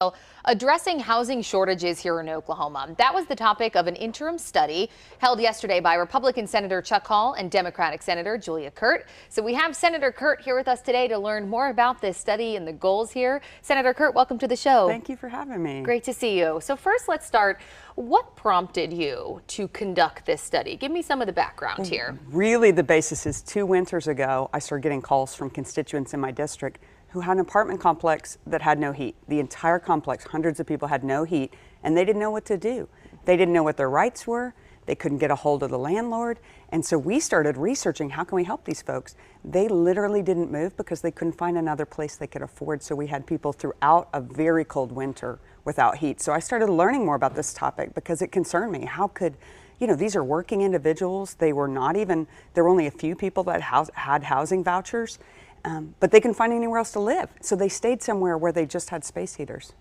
Well, addressing housing shortages here in Oklahoma. That was the topic of an interim study held yesterday by Republican Senator Chuck Hall and Democratic Senator Julia Kirt. So we have Senator Kirt here with us today to learn more about this study and the goals here. Senator Kirt, welcome to the show. Thank you for having me. Great to see you. So first, let's start. What prompted you to conduct this study? Give me some of the background here. Really, the basis is 2 winters ago, I started getting calls from constituents in my district who had an apartment complex that had no heat. The entire complex, hundreds of people had no heat, and they didn't know what to do. They didn't know what their rights were. They couldn't get a hold of the landlord. And so we started researching, how can we help these folks? They literally didn't move because they couldn't find another place they could afford. So we had people throughout a very cold winter without heat. So I started learning more about this topic because it concerned me. How could, these are working individuals. They were not even, there were only a few people that had housing vouchers. But they couldn't find anywhere else to live. So they stayed somewhere where they just had space heaters.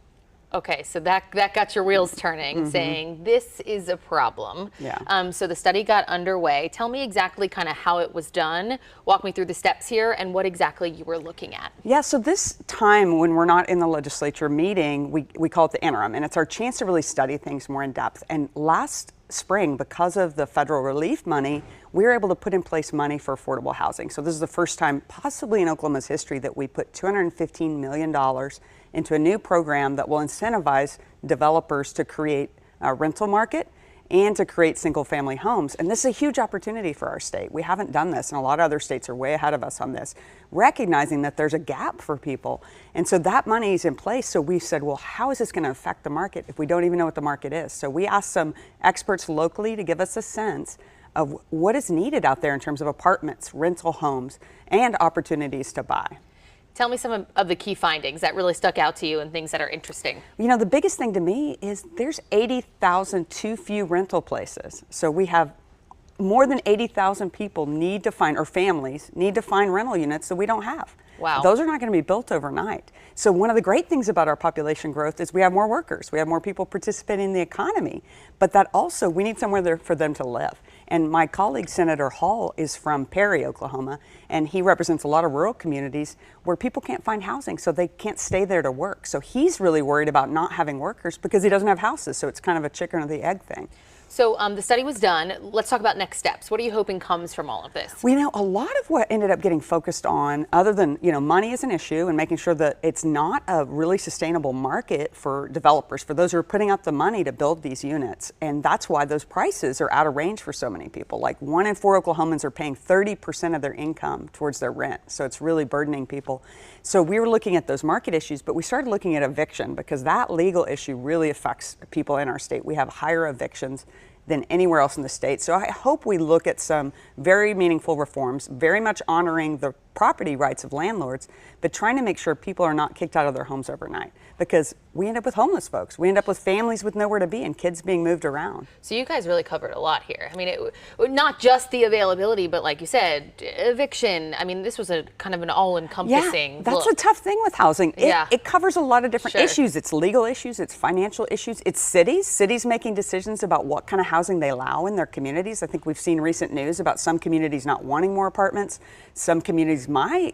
Okay, so that got your wheels turning, saying this is a problem. Yeah. So the study got underway. Tell me exactly kind of how it was done. Walk me through the steps here and what exactly you were looking at. Yeah, so this time when we're not in the legislature meeting, we call it the interim, and it's our chance to really study things more in depth. And last spring, because of the federal relief money, we were able to put in place money for affordable housing. So this is the first time possibly in Oklahoma's history that we put $215 million into a new program that will incentivize developers to create a rental market and to create single family homes. And this is a huge opportunity for our state. We haven't done this, and a lot of other states are way ahead of us on this, recognizing that there's a gap for people. And so that money is in place. So we said, well, how is this going to affect the market if we don't even know what the market is? So we asked some experts locally to give us a sense of what is needed out there in terms of apartments, rental homes, and opportunities to buy. Tell me some of the key findings that really stuck out to you and things that are interesting. The biggest thing to me is there's 80,000 too few rental places. So we have more than 80,000 people need to find, or families need to find rental units that we don't have. Wow. Those are not going to be built overnight. So one of the great things about our population growth is we have more workers. We have more people participating in the economy. But that also, we need somewhere there for them to live. And my colleague, Senator Hall, is from Perry, Oklahoma, and he represents a lot of rural communities where people can't find housing, so they can't stay there to work. So he's really worried about not having workers because he doesn't have houses. So it's kind of a chicken or the egg thing. So the study was done. Let's talk about next steps. What are you hoping comes from all of this? Well, a lot of what ended up getting focused on, other than, money is an issue and making sure that it's not a really sustainable market for developers, for those who are putting up the money to build these units. And that's why those prices are out of range for so many people. Like 1 in 4 Oklahomans are paying 30% of their income towards their rent. So it's really burdening people. So we were looking at those market issues, but we started looking at eviction because that legal issue really affects people in our state. We have higher evictions than anywhere else in the state. So I hope we look at some very meaningful reforms, very much honoring the property rights of landlords, but trying to make sure people are not kicked out of their homes overnight, because we end up with homeless folks. We end up with families with nowhere to be and kids being moved around. So you guys really covered a lot here. I mean, not just the availability, but like you said, eviction. I mean, this was a kind of an all-encompassing that's look. the tough thing with housing. It covers a lot of different Sure. issues. It's legal issues, it's financial issues, it's cities making decisions about what kind of housing they allow in their communities. I think we've seen recent news about some communities not wanting more apartments. Some communities, my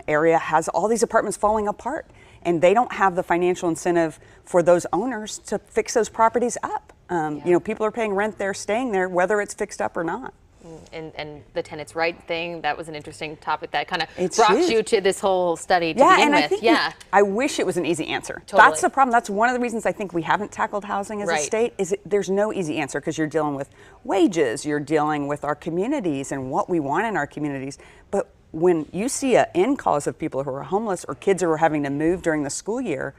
area, has all these apartments falling apart, and they don't have the financial incentive for those owners to fix those properties up. People are paying rent there, staying there, whether it's fixed up or not. And the tenants' right thing, that was an interesting topic that kind of It's brought huge. you to this whole study to begin with. I think I wish it was an easy answer. Totally. That's the problem. That's one of the reasons I think we haven't tackled housing as a state, is there's no easy answer, because you're dealing with wages, you're dealing with our communities and what we want in our communities. But when you see an end cause of people who are homeless or kids who are having to move during the school year,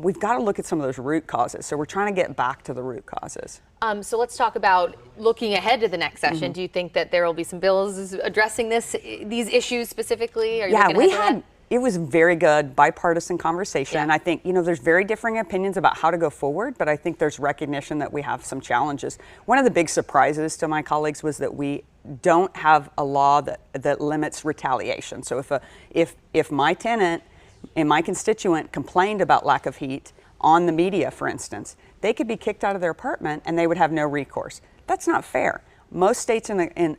we've got to look at some of those root causes. So we're trying to get back to the root causes. So let's talk about looking ahead to the next session. Do you think that there will be some bills addressing these issues specifically? Are you looking ahead to that? It was very good bipartisan conversation. And I think, there's very differing opinions about how to go forward, but I think there's recognition that we have some challenges. One of the big surprises to my colleagues was that we don't have a law that limits retaliation. So if my tenant and my constituent complained about lack of heat on the media, for instance, they could be kicked out of their apartment and they would have no recourse. That's not fair. Most states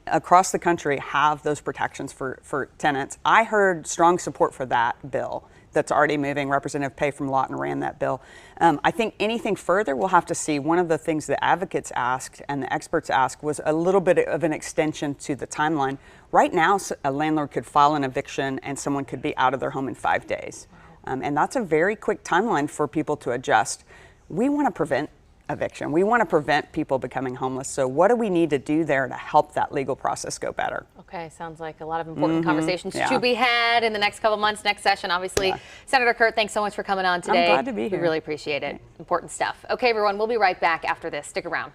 across the country have those protections for tenants. I heard strong support for that bill that's already moving. Representative Pay from Lawton ran that bill. I think anything further, we'll have to see. One of the things the advocates asked and the experts asked was a little bit of an extension to the timeline. Right now, a landlord could file an eviction and someone could be out of their home in 5 days. And that's a very quick timeline for people to adjust. We want to prevent eviction. We want to prevent people becoming homeless. So what do we need to do there to help that legal process go better? Okay, sounds like a lot of important conversations to be had in the next couple months, next session, obviously. Senator Kurt, thanks so much for coming on today. I'm glad to be here. We really appreciate it. Important stuff. Okay, everyone, we'll be right back after this. Stick around.